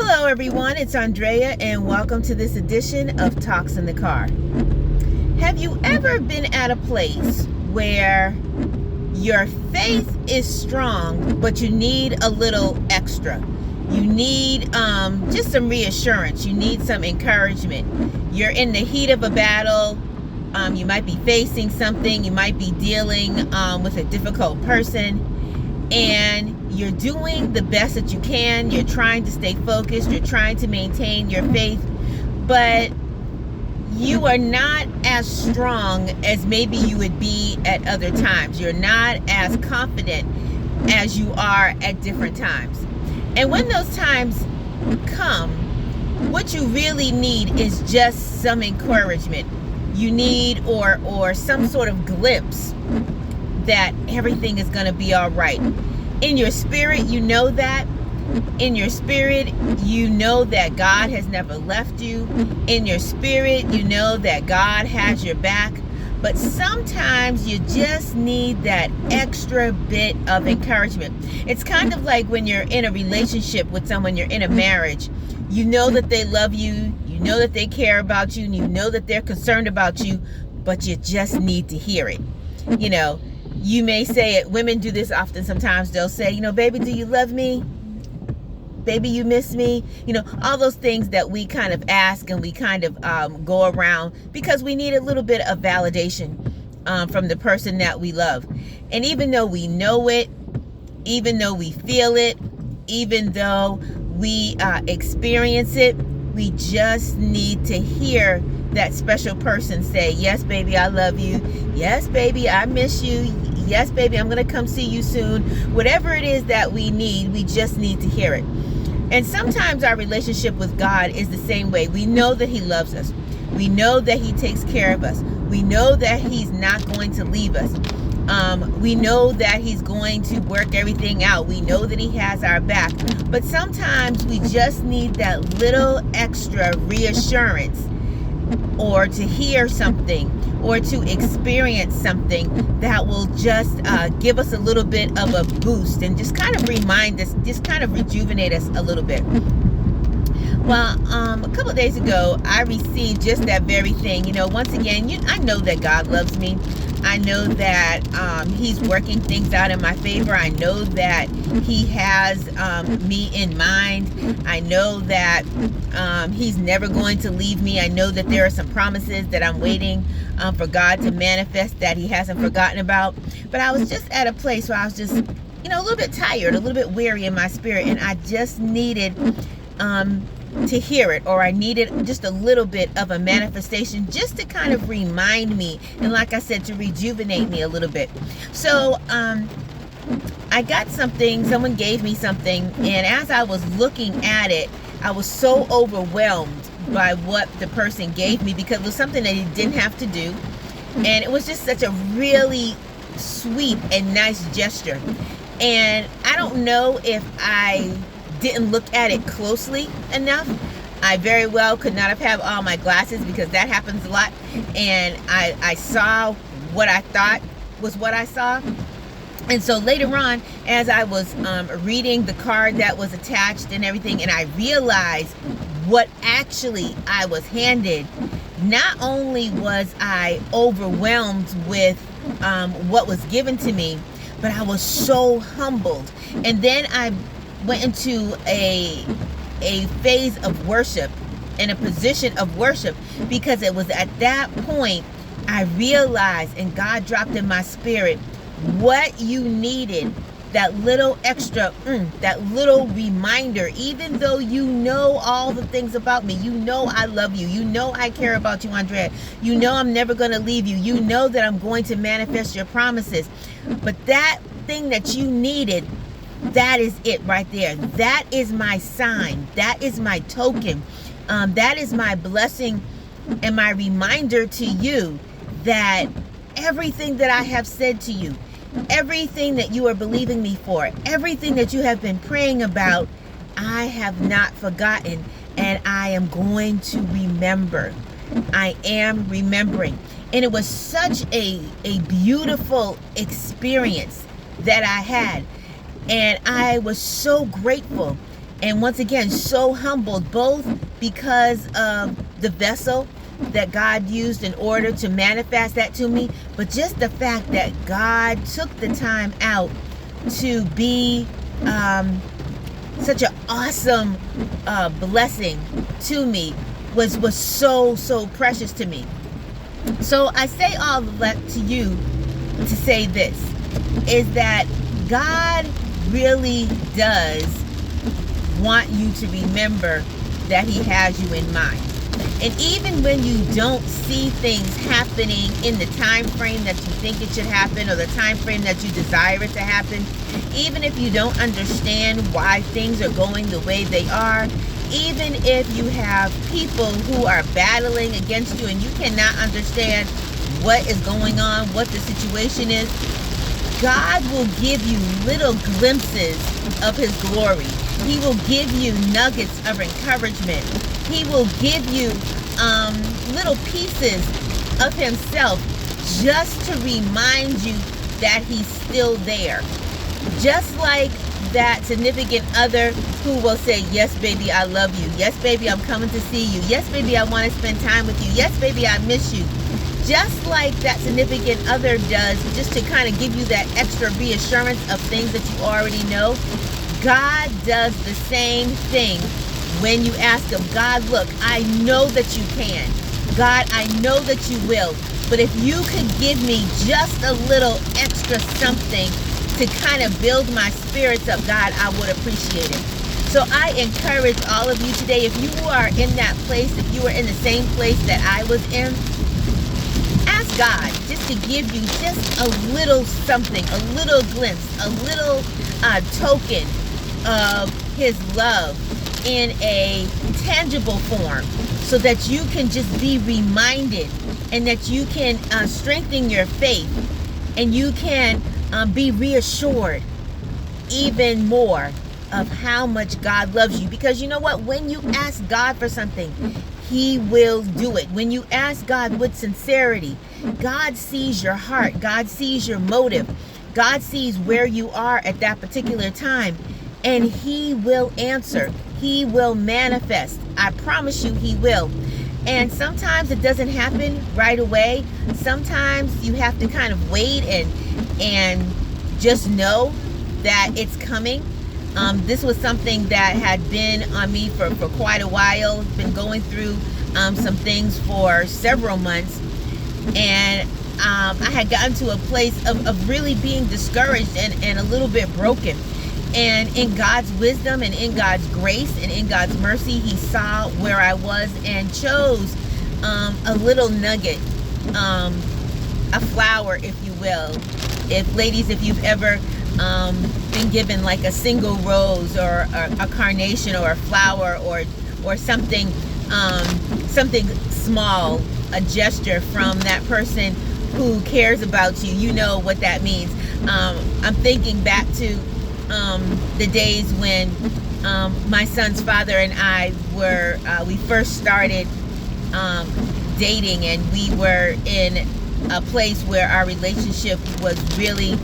Hello everyone, it's Andrea and welcome to this edition of Talks in the Car. Have you ever been at a place where your faith is strong but you need a little extra? You need just some reassurance, you need some encouragement. You're in the heat of a battle, you might be facing something, you might be dealing with a difficult person, and you're doing the best that you can. You're trying to stay focused. You're trying to maintain your faith, but you are not as strong as maybe you would be at other times. You're not as confident as you are at different times. And when those times come, what you really need is just some encouragement. You need or some sort of glimpse that everything is going to be all right. In your spirit, you know that. In your spirit, you know that God has never left you. In your spirit, you know that God has your back. But sometimes you just need that extra bit of encouragement. It's kind of like when you're in a relationship with someone, you're in a marriage. You know that they love you, you know that they care about you, and you know that they're concerned about you, but you just need to hear it. You know, you may say it, women do this often sometimes, they'll say, baby, do you love me? Baby, you miss me? All those things that we kind of ask and we kind of go around because we need a little bit of validation from the person that we love. And even though we know it, even though we feel it, even though we experience it, we just need to hear that special person say, yes, baby, I love you. Yes, baby, I miss you. Yes, baby, I'm going to come see you soon. Whatever it is that we need, we just need to hear it. And sometimes our relationship with God is the same way. We know that He loves us. We know that He takes care of us. We know that He's not going to leave us. We know that He's going to work everything out. We know that He has our back. But sometimes we just need that little extra reassurance, or to hear something, or to experience something that will just give us a little bit of a boost and just kind of remind us, just kind of rejuvenate us a little bit. Well, a couple of days ago, I received just that very thing. Once again, I know that God loves me. I know that He's working things out in my favor. I know that He has me in mind. I know that He's never going to leave me. I know that there are some promises that I'm waiting for God to manifest that He hasn't forgotten about. But I was just at a place where I was just, a little bit tired, a little bit weary in my spirit, and I just needed to hear it, or I needed just a little bit of a manifestation just to kind of remind me, and like I said, to rejuvenate me a little bit. So I got something, someone gave me something, and as I was looking at it, I was so overwhelmed by what the person gave me, because it was something that he didn't have to do, and it was just such a really sweet and nice gesture. And I don't know if I didn't look at it closely enough. I very well could not have had all my glasses, because that happens a lot, and I saw what I thought was what I saw. And so later on, as I was reading the card that was attached and everything, and I realized what actually I was handed, not only was I overwhelmed with what was given to me, but I was so humbled. And then I went into a phase of worship, in a position of worship, because it was at that point I realized, and God dropped in my spirit, what you needed, that little extra, that little reminder. Even though you know all the things about me, you know I love you, you know I care about you, Andrea, you know I'm never going to leave you, you know that I'm going to manifest your promises, but that thing that you needed, that is it right there. That is my sign. That is my token. That is my blessing and my reminder to you that everything that I have said to you, everything that you are believing me for, everything that you have been praying about, I have not forgotten, and I am going to remember. I am remembering. And it was such a beautiful experience that I had. And I was so grateful. And once again, so humbled, both because of the vessel that God used in order to manifest that to me, but just the fact that God took the time out to be such an awesome blessing to me was so precious to me. So I say all of that to you to say this, is that God really does want you to remember that he has you in mind. And even when you don't see things happening in the time frame that you think it should happen, or the time frame that you desire it to happen, even if you don't understand why things are going the way they are, even if you have people who are battling against you and you cannot understand what is going on, what the situation is, God will give you little glimpses of his glory. He will give you nuggets of encouragement. He will give you little pieces of himself just to remind you that he's still there. Just like that significant other who will say, yes, baby, I love you. Yes, baby, I'm coming to see you. Yes, baby, I want to spend time with you. Yes, baby, I miss you. Just like that significant other does, just to kind of give you that extra reassurance of things that you already know. God does the same thing when you ask him, God, look, I know that you can. God, I know that you will. But if you could give me just a little extra something to kind of build my spirits up, God, I would appreciate it. So I encourage all of you today, if you are in that place, if you are in the same place that I was in, ask God just to give you just a little something, a little glimpse, a little token of his love in a tangible form, so that you can just be reminded, and that you can strengthen your faith, and you can be reassured even more of how much God loves you. Because you know what? When you ask God for something, he will do it. When you ask God with sincerity, God sees your heart. God sees your motive. God sees where you are at that particular time, and he will answer. He will manifest. I promise you he will. And sometimes it doesn't happen right away. Sometimes you have to kind of wait and just know that it's coming. This was something that had been on me for quite a while. Been going through some things for several months. And I had gotten to a place of really being discouraged and a little bit broken. And in God's wisdom and in God's grace and in God's mercy, he saw where I was and chose a little nugget, a flower, if you will. If you've ever been given like a single rose or a carnation or a flower or something small, a gesture from that person who cares about you, you know what that means. I'm thinking back to the days when my son's father and I we first started dating, and we were in a place where our relationship was really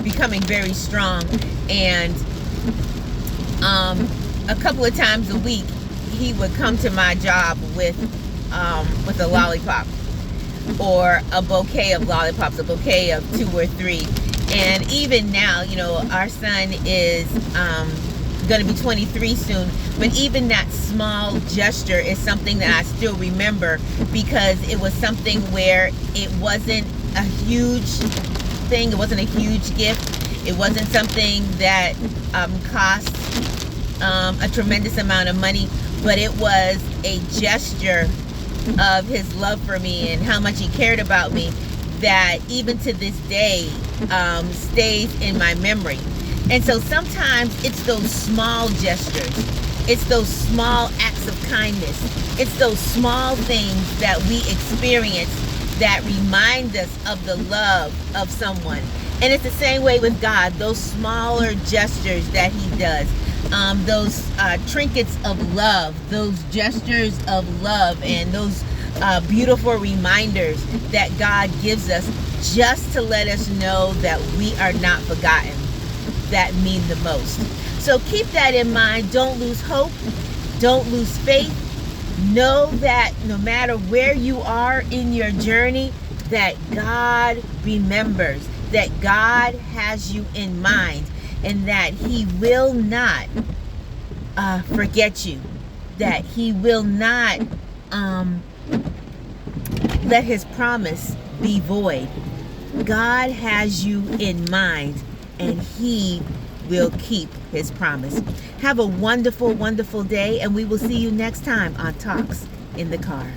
becoming very strong. And a couple of times a week, he would come to my job with a lollipop, or a bouquet of lollipops, a bouquet of 2 or 3. And even now, you know, our son is going to be 23 soon. But even that small gesture is something that I still remember, because it was something where it wasn't a huge thing. It wasn't a huge gift. It wasn't something that cost a tremendous amount of money. But it was a gesture of his love for me and how much he cared about me, that even to this day stays in my memory. And so sometimes it's those small gestures, it's those small acts of kindness, it's those small things that we experience that remind us of the love of someone. And it's the same way with God, those smaller gestures that he does, those trinkets of love, those gestures of love, and those beautiful reminders that God gives us just to let us know that we are not forgotten, that mean the most. So keep that in mind. Don't lose hope. Don't lose faith. Know that no matter where you are in your journey, that God remembers, that God has you in mind, and that He will not forget you, that He will not let His promise be void. God has you in mind, and He will keep His promise. Have a wonderful, wonderful day, and we will see you next time on Talks in the Car.